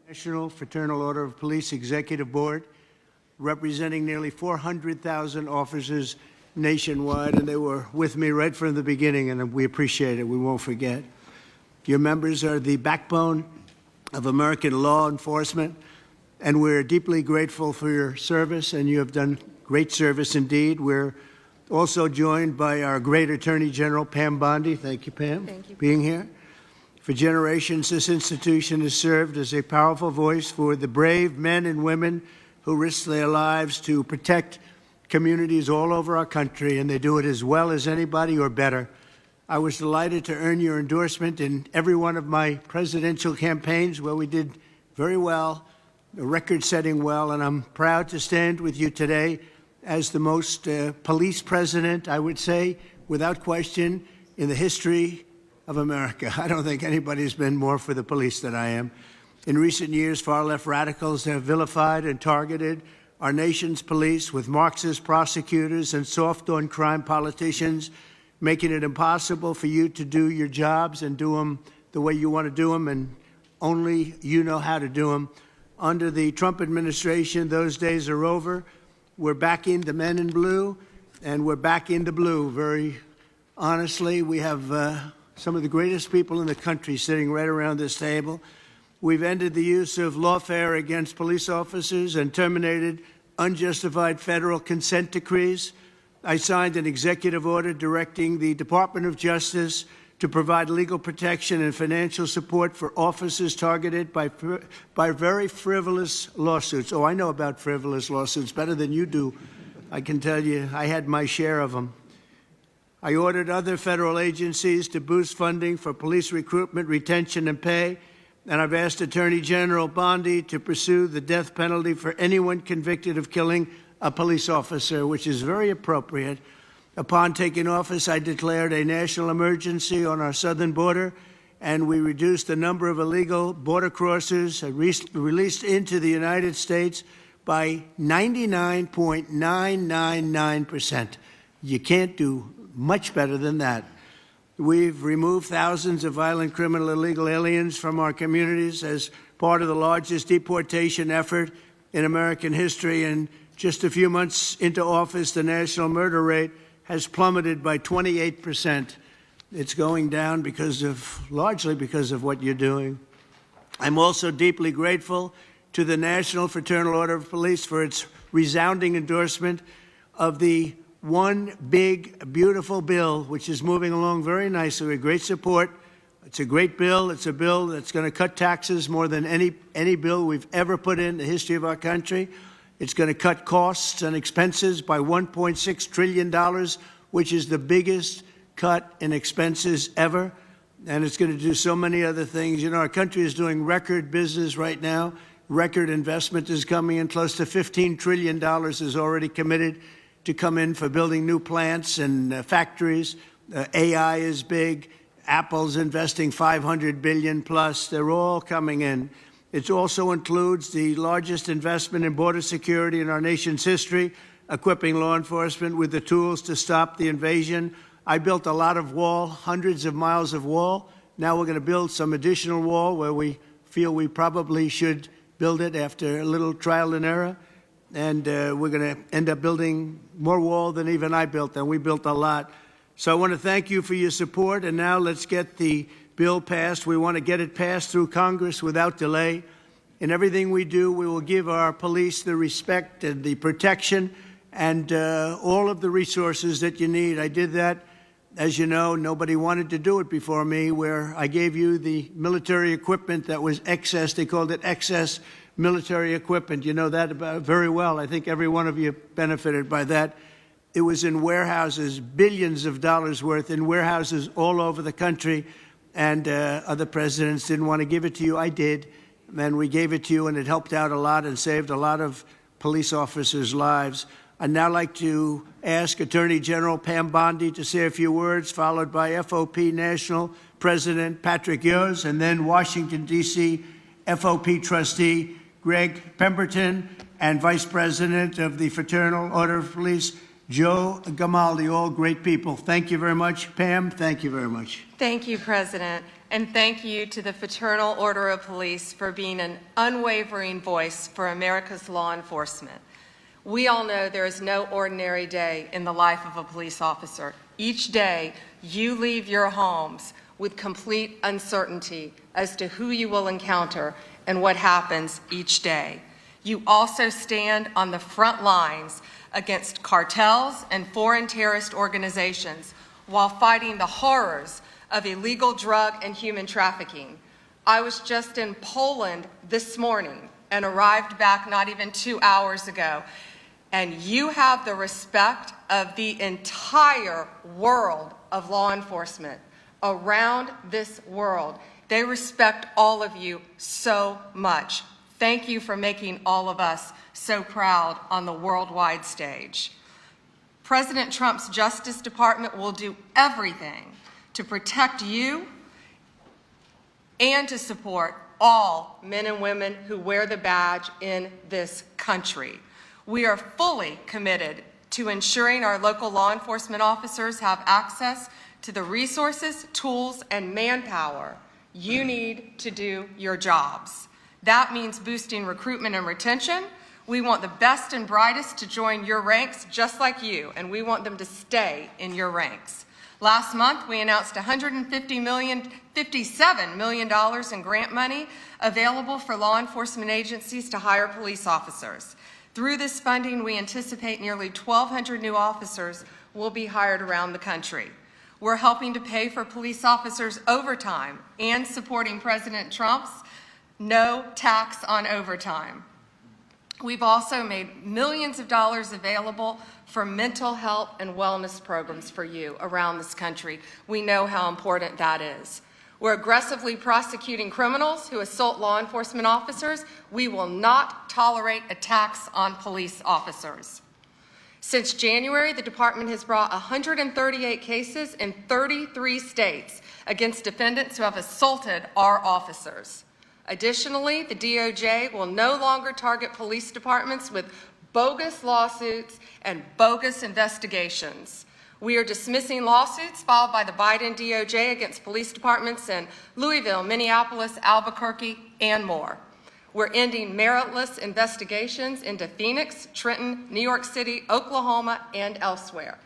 National Fraternal Order of Police Executive Board, representing nearly 400,000 officers nationwide, and they were with me right from the beginning, and we appreciate it. We won't forget. Your members are the backbone of American law enforcement, and we're deeply grateful for your service, and you have done great service indeed. We're also joined by our great Attorney General, Pam Bondi. Thank you, Pam, for being here. For generations, this institution has served as a powerful voice for the brave men and women who risk their lives to protect communities all over our country, and they do it as well as anybody or better. I was delighted to earn your endorsement in every one of my presidential campaigns where we did very well, record-setting well, and I'm proud to stand with you today as the most police president, I would say, without question, in the history of America. I don't think anybody's been more for the police than I am. In recent years, far-left radicals have vilified and targeted our nation's police with Marxist prosecutors and soft-on-crime politicians, making it impossible for you to do your jobs and do them the way you want to do them, and only you know how to do them. Under the Trump administration, those days are over. We're backing the men in blue, and we're backing the blue. Very honestly, we have some of the greatest people in the country sitting right around this table. We've ended the use of lawfare against police officers and terminated unjustified federal consent decrees. I signed an executive order directing the Department of Justice to provide legal protection and financial support for officers targeted by very frivolous lawsuits. Oh, I know about frivolous lawsuits better than you do. I can tell you, I had my share of them. I ordered other federal agencies to boost funding for police recruitment, retention, and pay, and I've asked Attorney General Bondi to pursue the death penalty for anyone convicted of killing a police officer, which is very appropriate. Upon taking office, I declared a national emergency on our southern border, and we reduced the number of illegal border crossers released into the United States by 99.999%. You can't do much better than that. We've removed thousands of violent criminal illegal aliens from our communities as part of the largest deportation effort in American history. And just a few months into office, the national murder rate has plummeted by 28%. It's going down largely because of what you're doing. I'm also deeply grateful to the National Fraternal Order of Police for its resounding endorsement of the one big, beautiful bill, which is moving along very nicely with great support. It's a great bill. It's a bill that's going to cut taxes more than any bill we've ever put in the history of our country. It's going to cut costs and expenses by $1.6 trillion, which is the biggest cut in expenses ever. And it's going to do so many other things. You know, our country is doing record business right now. Record investment is coming in. Close to $15 trillion is already committed to come in for building new plants and factories. AI is big. Apple's investing $500 billion plus. They're all coming in. It also includes the largest investment in border security in our nation's history, equipping law enforcement with the tools to stop the invasion. I built a lot of wall, hundreds of miles of wall. Now we're going to build some additional wall where we feel we probably should build it after a little trial and error. And we're going to end up building more wall than even I built, and we built a lot. So I want to thank you for your support, and now let's get the bill passed. We want to get it passed through Congress without delay. In everything we do, we will give our police the respect and the protection and all of the resources that you need. I did that, as you know, nobody wanted to do it before me, where I gave you the military equipment that was excess. They called it excess military equipment. You know that very well. I think every one of you benefited by that. It was in warehouses, billions of dollars worth in warehouses all over the country, and other presidents didn't want to give it to you. I did, and we gave it to you, and it helped out a lot and saved a lot of police officers' lives. I'd now like to ask Attorney General Pam Bondi to say a few words, followed by FOP National President Patrick Yoes, and then Washington, D.C. FOP Trustee Greg Pemberton, and Vice President of the Fraternal Order of Police, Joe Gamaldi, all great people. Thank you very much. Pam, thank you very much. Thank you, President. And thank you to the Fraternal Order of Police for being an unwavering voice for America's law enforcement. We all know there is no ordinary day in the life of a police officer. Each day, you leave your homes with complete uncertainty as to who you will encounter and what happens each day. You also stand on the front lines against cartels and foreign terrorist organizations while fighting the horrors of illegal drug and human trafficking. I was just in Poland this morning and arrived back not even 2 hours ago. And you have the respect of the entire world of law enforcement around this world. They respect all of you so much. Thank you for making all of us so proud on the worldwide stage. President Trump's Justice Department will do everything to protect you and to support all men and women who wear the badge in this country. We are fully committed to ensuring our local law enforcement officers have access to the resources, tools, and manpower you need to do your jobs. That means boosting recruitment and retention. We want the best and brightest to join your ranks just like you, and we want them to stay in your ranks. Last month, we announced $57 million in grant money available for law enforcement agencies to hire police officers. Through this funding, we anticipate nearly 1,200 new officers will be hired around the country. We're helping to pay for police officers' overtime and supporting President Trump's no tax on overtime. We've also made millions of dollars available for mental health and wellness programs for you around this country. We know how important that is. We're aggressively prosecuting criminals who assault law enforcement officers. We will not tolerate attacks on police officers. Since January, the department has brought 138 cases in 33 states against defendants who have assaulted our officers. Additionally, the DOJ will no longer target police departments with bogus lawsuits and bogus investigations. We are dismissing lawsuits filed by the Biden DOJ against police departments in Louisville, Minneapolis, Albuquerque, and more. We're ending meritless investigations into Phoenix, Trenton, New York City, Oklahoma, and elsewhere.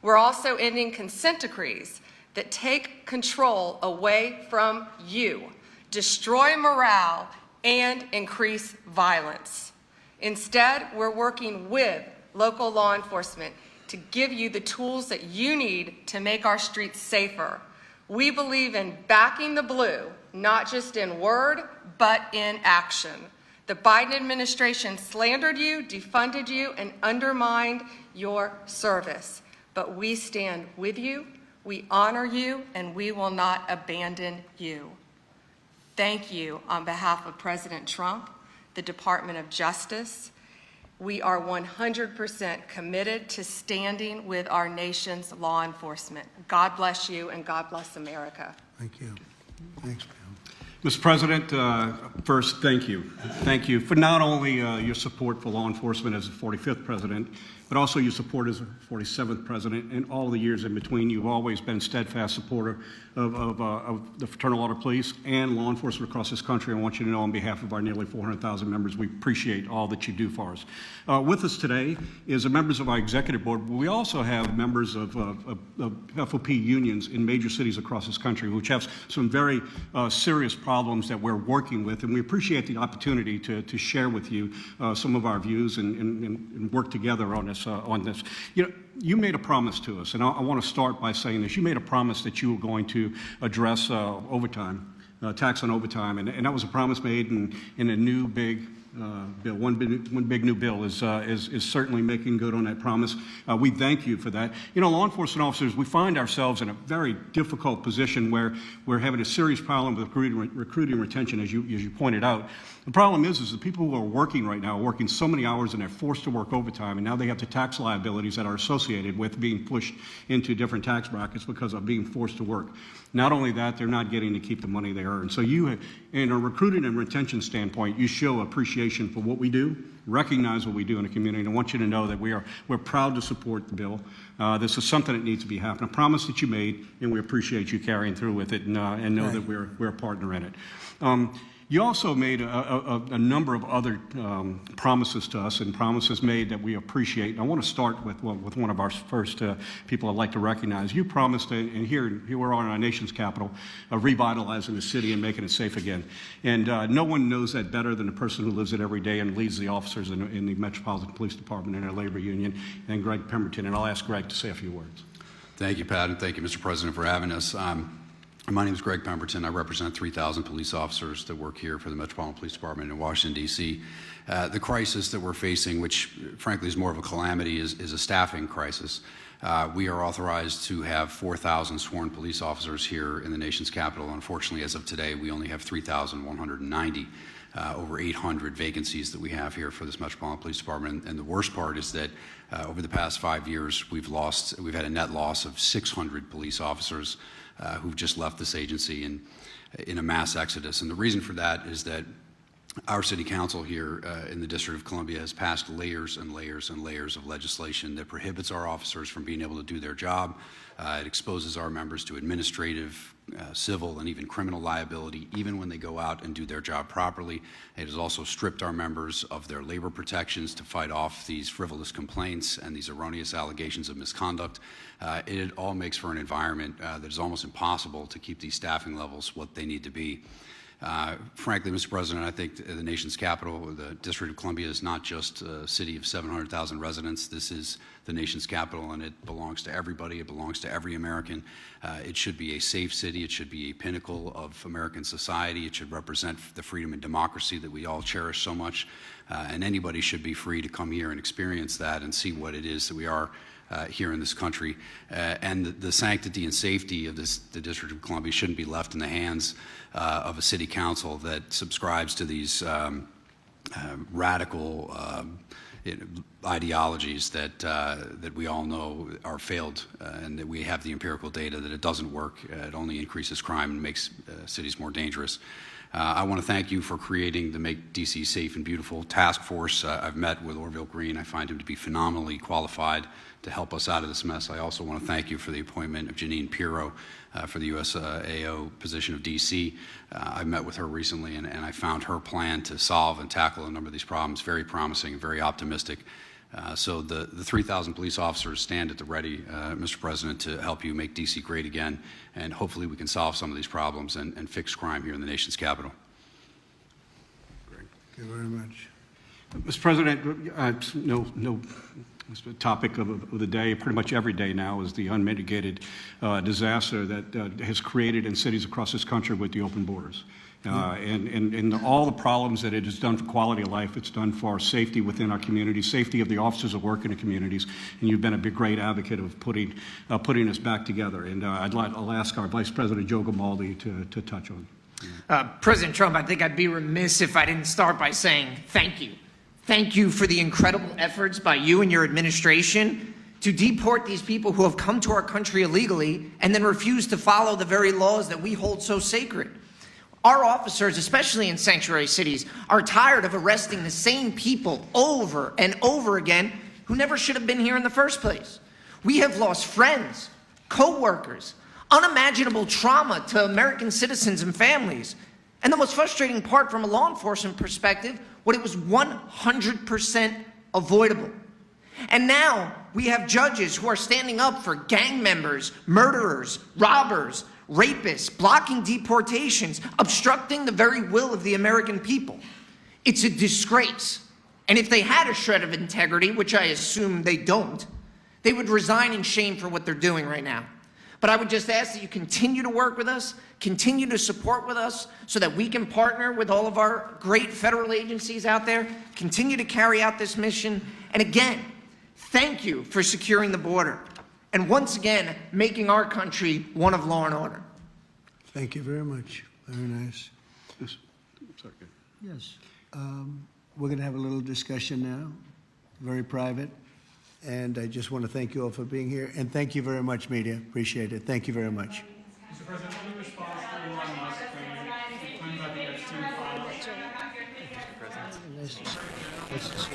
We're also ending consent decrees that take control away from you, destroy morale, and increase violence. Instead, we're working with local law enforcement to give you the tools that you need to make our streets safer. We believe in backing the blue, not just in word, but in action. The Biden administration slandered you, defunded you, and undermined your service. But we stand with you, we honor you, and we will not abandon you. Thank you on behalf of President Trump, the Department of Justice. We are 100% committed to standing with our nation's law enforcement. God bless you, and God bless America. Thank you. Thanks, Pam. Mr. President, first, thank you. Thank you for not only your support for law enforcement as the 45th president, but also your support as the 47th president and all the years in between. You've always been a steadfast supporter of the Fraternal Order of Police and law enforcement across this country. I want you to know on behalf of our nearly 400,000 members, we appreciate all that you do for us. With us today is the members of our executive board, but we also have members of FOP unions in major cities across this country, which have some very serious problems that we're working with, and we appreciate the opportunity to share with you some of our views and work together on this. You know, you made a promise to us, and I want to start by saying this. You made a promise that you were going to address overtime, tax on overtime, and that was a promise made in a new big bill. One big new bill is certainly making good on that promise. We thank you for that. You know, law enforcement officers, we find ourselves in a very difficult position where we're having a serious problem with recruiting retention, as you pointed out. The problem is the people who are working right now are working so many hours and they're forced to work overtime, and now they have the tax liabilities that are associated with being pushed into different tax brackets because of being forced to work. Not only that, they're not getting to keep the money they earn. So you, in a recruiting and retention standpoint, you show appreciation appreciation for what we do, recognize what we do in the community, and I want you to know that we're proud to support the bill. This is something that needs to be happening. A promise that you made, and we appreciate you carrying through with it, and know that we're a partner in it. You also made a number of other promises to us, and promises made that we appreciate. And I want to start with one of our first people I'd like to recognize. You promised, and here we're on our nation's capital, revitalizing the city and making it safe again. And no one knows that better than the person who lives it every day and leads the officers in the Metropolitan Police Department and our labor union, and Greg Pemberton. And I'll ask Greg to say a few words. Thank you, Pat, and thank you, Mr. President, for having us. My name is Greg Pemberton. I represent 3,000 police officers that work here for the Metropolitan Police Department in Washington, D.C. The crisis that we're facing, which frankly is more of a calamity, is a staffing crisis. We are authorized to have 4,000 sworn police officers here in the nation's capital. Unfortunately, as of today, we only have 3,190. Over 800 vacancies that we have here for this Metropolitan Police Department. And the worst part is that over the past 5 years, we've had a net loss of 600 police officers who've just left this agency in a mass exodus. And the reason for that is that our city council here in the District of Columbia has passed layers and layers and layers of legislation that prohibits our officers from being able to do their job. It exposes our members to administrative, civil, and even criminal liability, even when they go out and do their job properly. It has also stripped our members of their labor protections to fight off these frivolous complaints and these erroneous allegations of misconduct. It all makes for an environment that is almost impossible to keep these staffing levels what they need to be. Frankly, Mr. President, I think the nation's capital, the District of Columbia, is not just a city of 700,000 residents. This is the nation's capital, and it belongs to everybody. It belongs to every American. It should be a safe city. It should be a pinnacle of American society. It should represent the freedom and democracy that we all cherish so much. And anybody should be free to come here and experience that and see what it is that we are here in this country. And the sanctity and safety of the District of Columbia shouldn't be left in the hands of a city council that subscribes to these radical ideologies that we all know are failed, and that we have the empirical data that it doesn't work. It only increases crime and makes cities more dangerous. I want to thank you for creating the Make DC Safe and Beautiful task force. I've met with Orville Green. I find him to be phenomenally qualified to help us out of this mess. I also want to thank you for the appointment of Janine Pirro for the USAO position of DC. I met with her recently, and I found her plan to solve and tackle a number of these problems very promising and very optimistic. So the 3,000 police officers stand at the ready, Mr. President, to help you make DC great again, and hopefully we can solve some of these problems and fix crime here in the nation's capital. Thank you very much. Mr. President, no topic of the day, pretty much every day now, is the unmitigated disaster that has created in cities across this country with the open borders. And all the problems that it has done for quality of life, it's done for our safety within our communities, safety of the officers that work in the communities, and you've been a great advocate of putting us back together. And I'll ask our Vice President Joe Grimaldi to touch on. President Trump, I think I'd be remiss if I didn't start by saying thank you. Thank you for the incredible efforts by you and your administration to deport these people who have come to our country illegally and then refuse to follow the very laws that we hold so sacred. Our officers, especially in sanctuary cities, are tired of arresting the same people over and over again who never should have been here in the first place. We have lost friends, co-workers, unimaginable trauma to American citizens and families. And the most frustrating part from a law enforcement perspective, what it was 100% avoidable. And now we have judges who are standing up for gang members, murderers, robbers, rapists, blocking deportations, obstructing the very will of the American people. It's a disgrace. And if they had a shred of integrity, which I assume they don't, they would resign in shame for what they're doing right now. But I would just ask that you continue to work with us, continue to support with us so that we can partner with all of our great federal agencies out there, continue to carry out this mission. And again, thank you for securing the border and once again making our country one of law and order. Thank you very much. Very nice. Yes. Sorry. Yes. We're going to have a little discussion now, very private. And I just want to thank you all for being here. And thank you very much, media. Appreciate it. Thank you very much. Mr. President, let me respond to Elon Musk claiming that the X-team filed. This is